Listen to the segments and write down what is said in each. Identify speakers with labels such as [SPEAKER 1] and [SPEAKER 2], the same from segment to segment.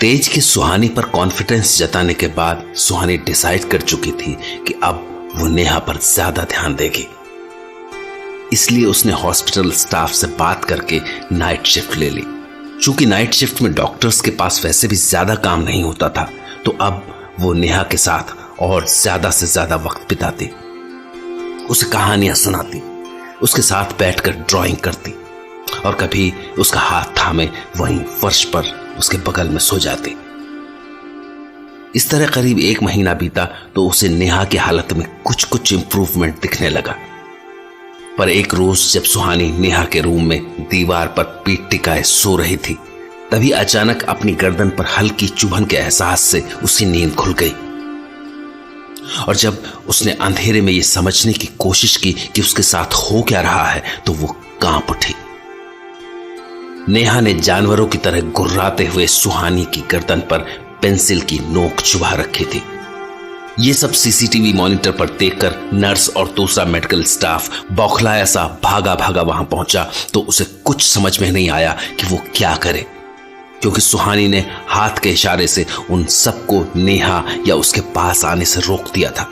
[SPEAKER 1] तेज की सुहानी पर कॉन्फिडेंस जताने के बाद सुहानी डिसाइड कर चुकी थी कि अब वो नेहा पर ज्यादा ध्यान देगी। इसलिए उसने हॉस्पिटल स्टाफ से बात करके नाइट शिफ्ट ले ली। चूंकि नाइट शिफ्ट में डॉक्टर्स के पास वैसे भी ज्यादा काम नहीं होता था, तो अब वो नेहा के साथ और ज्यादा से ज्यादा वक्त बिताती, उसे कहानियां सुनाती, उसके साथ बैठकर ड्राइंग करती और कभी उसका हाथ थामे वहीं फर्श पर उसके बगल में सो जाती। इस तरह करीब 1 महीना बीता तो उसे नेहा की हालत में कुछ इंप्रूवमेंट दिखने लगा। पर एक रोज जब सुहानी नेहा के रूम में दीवार पर पीठ टिकाए सो रही थी, तभी अचानक अपनी गर्दन पर हल्की चुभन के एहसास से उसकी नींद खुल गई। और जब उसने अंधेरे में यह समझने की कोशिश की कि उसके साथ हो क्या रहा है, तो वो कांप उठी। नेहा ने जानवरों की तरह गुर्राते हुए सुहानी की गर्दन पर पेंसिल की नोक चुभा रखी थी। ये सब सीसीटीवी मॉनिटर पर देखकर नर्स और दूसरा मेडिकल स्टाफ बौखलाया सा भागा वहां पहुंचा, तो उसे कुछ समझ में नहीं आया कि वो क्या करे, क्योंकि सुहानी ने हाथ के इशारे से उन सबको नेहा या उसके पास आने से रोक दिया था।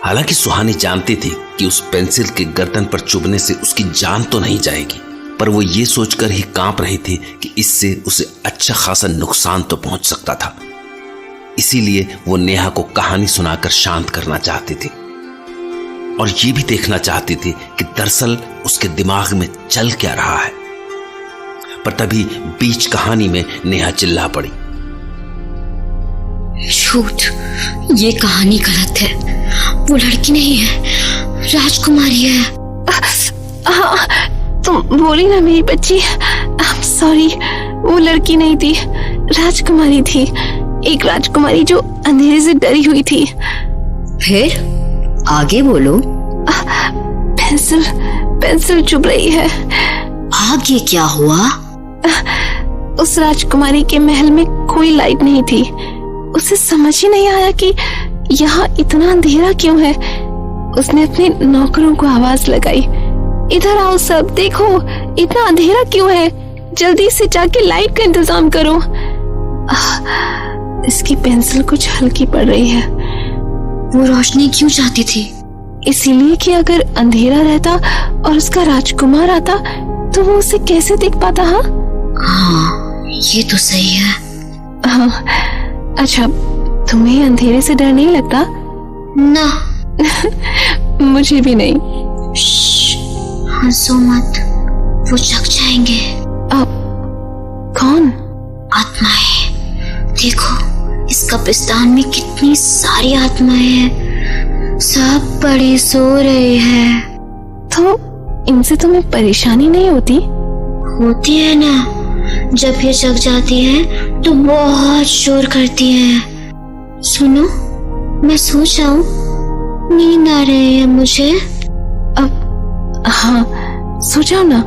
[SPEAKER 1] हालांकि सुहानी जानती थी कि उस पेंसिल के गर्दन पर चुभने से उसकी जान तो नहीं जाएगी, पर वो ये सोचकर ही कांप रही थी कि इससे उसे अच्छा खासा नुकसान तो पहुंच सकता था। इसीलिए वो नेहा को कहानी सुनाकर शांत करना चाहती थी और ये भी देखना चाहती थी कि दरअसल उसके दिमाग में चल क्या रहा है। पर तभी बीच कहानी में नेहा चिल्ला पड़ी,
[SPEAKER 2] झूठ, ये कहानी गलत है। वो लड़की नहीं है, राजकुमारी है।
[SPEAKER 3] हाँ, तुम बोली ना मेरी बच्ची। सॉरी, वो लड़की नहीं थी, राजकुमारी थी। एक राजकुमारी जो अंधेरे से डरी हुई थी।
[SPEAKER 2] फिर आगे बोलो।
[SPEAKER 3] पेंसिल चुभ रही है।
[SPEAKER 2] आगे क्या हुआ?
[SPEAKER 3] उस राजकुमारी के महल में कोई लाइट नहीं थी। उसे समझ ही नहीं आया कि यहाँ इतना अंधेरा क्यों है। उसने अपने नौकरों को आवाज लगाई, इधर आओ सब, देखो इतना अंधेरा क्यों है, जल्दी से जाके लाइट का इंतजाम करो। इसकी पेंसिल कुछ हल्की पड़ रही है।
[SPEAKER 2] वो रोशनी क्यों चाहती थी?
[SPEAKER 3] इसीलिए कि अगर अंधेरा रहता और उसका राजकुमार आता तो वो उसे कैसे देख पाता।
[SPEAKER 2] हाँ, ये तो सही है।
[SPEAKER 3] हाँ, अच्छा, तुम्हें अंधेरे से डर नहीं लगता?
[SPEAKER 2] ना।
[SPEAKER 3] मुझे भी नहीं।
[SPEAKER 2] हंसो मत, वो जग जाएंगे।
[SPEAKER 3] कौन?
[SPEAKER 2] आत्माएं। देखो, इस कब्रिस्तान में कितनी सारी आत्माएं हैं, सब बड़े सो रहे हैं।
[SPEAKER 3] तो इनसे तुम्हें परेशानी नहीं होती?
[SPEAKER 2] होती है ना, जब ये जग जाती है तो बहुत शोर करती है। सुनो, मैं सो जाऊं? नींद आ रही है मुझे।
[SPEAKER 3] हाँ, सो जाओ ना।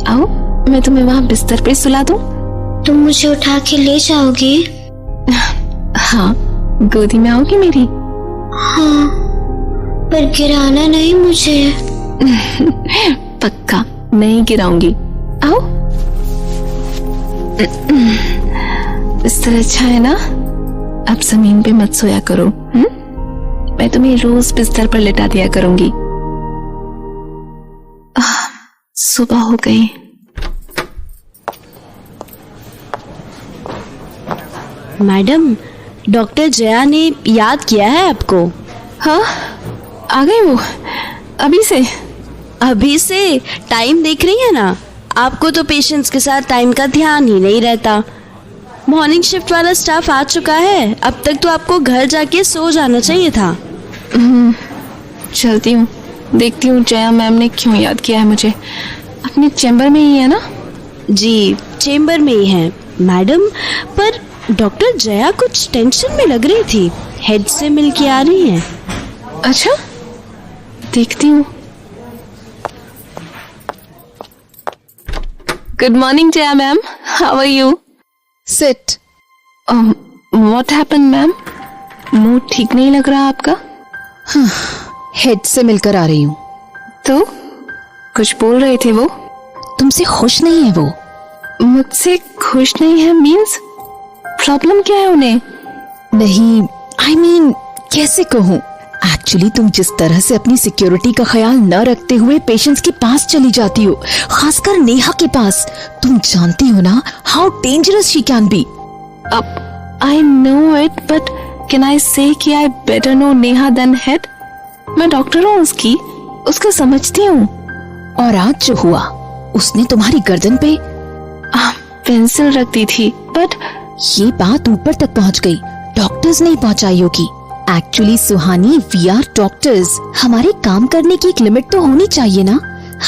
[SPEAKER 3] आओ, मैं तुम्हें वहां बिस्तर पे सुला दूं।
[SPEAKER 2] तुम मुझे उठा के ले जाओगी?
[SPEAKER 3] हाँ, गोदी में आओगी मेरी?
[SPEAKER 2] हाँ, पर गिराना नहीं मुझे।
[SPEAKER 3] पक्का नहीं गिराऊंगी। आओ। बिस्तर अच्छा है ना? अब जमीन पे मत सोया करो। मैं तुम्हें रोज बिस्तर पर लिटा दिया करूंगी। सुबह हो गई।
[SPEAKER 4] मैडम, डॉक्टर जया ने याद किया है आपको।
[SPEAKER 3] हाँ, आ गई वो?
[SPEAKER 4] अभी से टाइम देख रही है ना? आपको तो पेशेंट्स के साथ टाइम का ध्यान ही नहीं रहता। मॉर्निंग शिफ्ट वाला स्टाफ आ चुका है, अब तक तो आपको घर जाके सो जाना चाहिए था।
[SPEAKER 3] चलती हूँ, देखती हूँ जया मैम ने क्यों याद किया है मुझे। अपने चैम्बर में ही है ना?
[SPEAKER 4] जी, चेम्बर में ही है मैडम। पर डॉक्टर जया कुछ टेंशन में लग रही थी, हेड से मिल के आ रही है।
[SPEAKER 3] अच्छा, देखती हूँ। Good morning Jaya ma'am, how are you?
[SPEAKER 5] Sit.
[SPEAKER 3] What happened ma'am? Mood ठीक नहीं लग रहा आपका?
[SPEAKER 5] हेड से मिलकर आ रही हूँ।
[SPEAKER 3] तो कुछ बोल रहे थे वो?
[SPEAKER 5] तुमसे खुश नहीं है वो?
[SPEAKER 3] मुझसे खुश नहीं है मीन्स? प्रॉब्लम क्या है उन्हें?
[SPEAKER 5] नहीं, I mean, कैसे कहूँ? एक्चुअली तुम जिस तरह से अपनी सिक्योरिटी का ख्याल न रखते हुए पेशेंट्स के पास चली जाती हो, खासकर नेहा के पास, तुम जानती हो ना how dangerous she can be.
[SPEAKER 3] अब I know it, but can I say कि I better know Neha than head? मैं डॉक्टर हूँ उसका समझती हूँ।
[SPEAKER 5] और आज जो हुआ, उसने तुम्हारी गर्दन पे
[SPEAKER 3] पेंसिल रख दी थी, बट
[SPEAKER 5] ये बात ऊपर तक पहुंच गई, डॉक्टर्स नहीं पहुंचाई होगी। Actually Suhani, we are doctors, हमारे काम करने की एक लिमिट तो होनी चाहिए ना।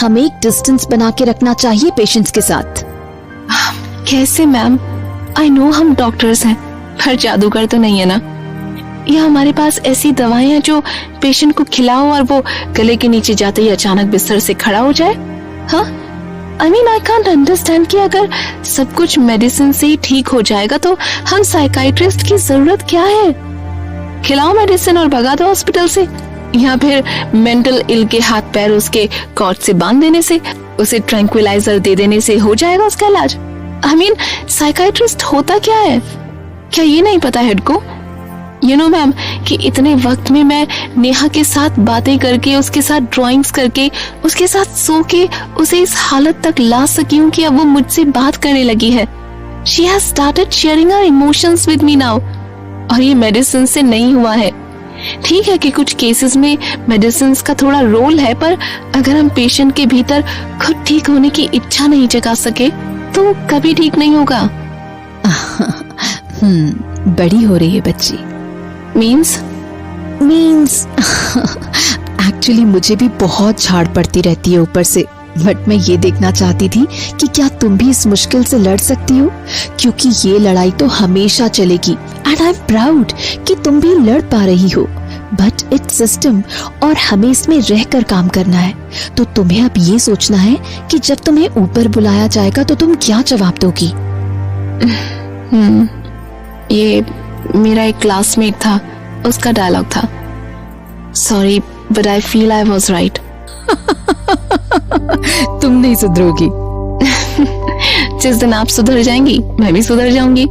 [SPEAKER 5] हमें एक डिस्टेंस बना के रखना चाहिए पेशेंट्स के साथ।
[SPEAKER 3] कैसे मैम? आई नो हम डॉक्टर्स हैं, पर जादूगर तो नहीं है ना। या हमारे पास ऐसी दवाएं हैं जो पेशेंट को खिलाओ और वो गले के नीचे जाते ही अचानक बिस्तर से खड़ा हो जाए? हाँ, I mean I can't understand कि अगर सब कुछ मेडिसिन से ही ठीक हो जाएगा तो हम साइकाइट्रिस्ट की जरूरत क्या है? खिलाओ मेडिसिन और भगा दो हॉस्पिटल से, या फिर मेंटल इल के हाथ पैर उसके कॉर्ड से बांध देने से, उसे ट्रैंक्विलाइजर दे देने से हो जाएगा उसका इलाज। आई मीन साइकाइट्रिस्ट होता क्या है? क्या ये नहीं पता हेड को? यू नो मैम कि इतने वक्त में मैं नेहा के साथ बातें करके, उसके साथ ड्राइंग्स करके, उसके साथ सो के उसे इस हालत तक ला सकी हूँ कि अब वो मुझसे बात करने लगी है। She has started sharing her emotions with me now। और ये मेडिसिन से नहीं हुआ है। ठीक है कि कुछ केसेस में मेडिसिन का थोड़ा रोल है, पर अगर हम पेशेंट के भीतर खुद ठीक होने की इच्छा नहीं जगा सके तो वो कभी ठीक नहीं होगा।
[SPEAKER 5] बड़ी हो रही है बच्ची।
[SPEAKER 3] मीन्स
[SPEAKER 5] एक्चुअली मुझे भी बहुत झाड़ पड़ती रहती है ऊपर से, बट मैं ये देखना चाहती थी कि क्या तुम भी इस मुश्किल से लड़ सकती हो, क्योंकि ये लड़ाई तो हमेशा चलेगी। एंड आई एम प्राउड कि तुम भी लड़ पा रही हो, बट इट्स सिस्टम और हमें इसमें रहकर काम करना है। तो तुम्हें अब ये सोचना है कि जब तुम्हें ऊपर बुलाया जाएगा तो तुम क्या जवाब दोगी।
[SPEAKER 3] ये मेरा एक क्लासमेट था, उसका डायलॉग था, sorry but I feel I was right.
[SPEAKER 5] तुम नहीं सुधरोगी।
[SPEAKER 3] जिस दिन आप सुधर जाएंगी मैं भी सुधर जाऊंगी।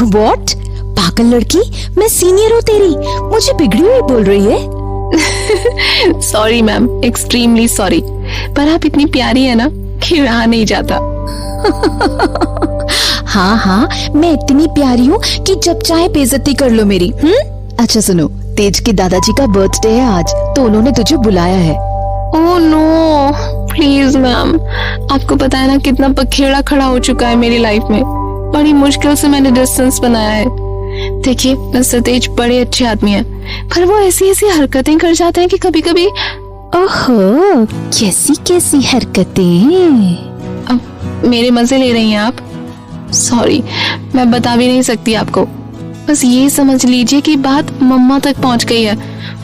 [SPEAKER 5] What? पागल लड़की, मैं सीनियर हूँ तेरी, मुझे बिगड़ी हुई बोल रही है।
[SPEAKER 3] सॉरी मैम, एक्सट्रीमली सॉरी, पर आप इतनी प्यारी है ना कि रहा नहीं जाता।
[SPEAKER 5] हाँ, मैं इतनी प्यारी हूँ कि जब चाहे बेइज्जती कर लो मेरी। अच्छा सुनो, तेज के दादाजी का बर्थडे है आज, तो उन्होंने तुझे बुलाया है।
[SPEAKER 3] ओह नो, प्लीज मैम, आपको पता है ना कितना पखेड़ा खड़ा हो चुका है मेरी लाइफ में। बड़ी मुश्किल से मैंने डिस्टेंस बनाया है। देखिए मिस्टर तेज बड़े अच्छे आदमी हैं, पर वो ऐसी हरकतें कर जाते हैं कि कभी कभी।
[SPEAKER 5] ओहो, कैसी हरकतें?
[SPEAKER 3] अब मेरे मजे ले रही हैं आप? सॉरी, मैं बता भी नहीं सकती आपको। बस ये समझ लीजिए कि बात मम्मा तक पहुंच गई है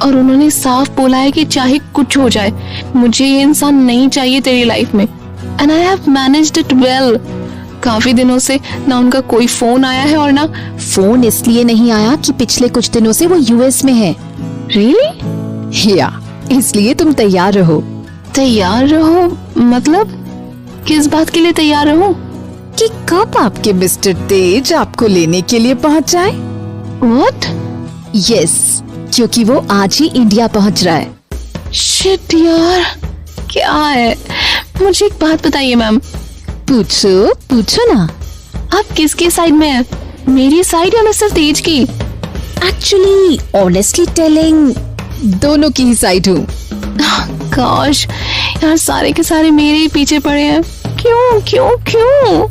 [SPEAKER 3] और उन्होंने साफ बोला है कि चाहे कुछ हो जाए, मुझे ये इंसान नहीं चाहिए तेरी लाइफ में। And I have managed it well. काफी दिनों से ना उनका कोई फोन आया है और ना
[SPEAKER 5] फोन इसलिए नहीं आया कि पिछले कुछ दिनों से वो यूएस में है।
[SPEAKER 3] रियली?
[SPEAKER 5] या इसलिए तुम तैयार रहो।
[SPEAKER 3] तैयार रहो मतलब किस बात के लिए तैयार रहो?
[SPEAKER 5] कि कब आपके मिस्टर तेज आपको लेने के लिए पहुंच जाए।
[SPEAKER 3] What?
[SPEAKER 5] यस, क्योंकि वो आज ही इंडिया पहुंच रहा है।
[SPEAKER 3] शिट यार, क्या है? मुझे एक बात बताइए मैम।
[SPEAKER 5] पूछो ना।
[SPEAKER 3] आप किसके साइड में हैं? मेरी साइड या मिस्टर तेज की?
[SPEAKER 5] एक्चुअली ऑनेस्टली टेलिंग, दोनों की ही साइड हूँ।
[SPEAKER 3] गॉश यार, सारे के सारे मेरे ही पीछे पड़े हैं। क्यों?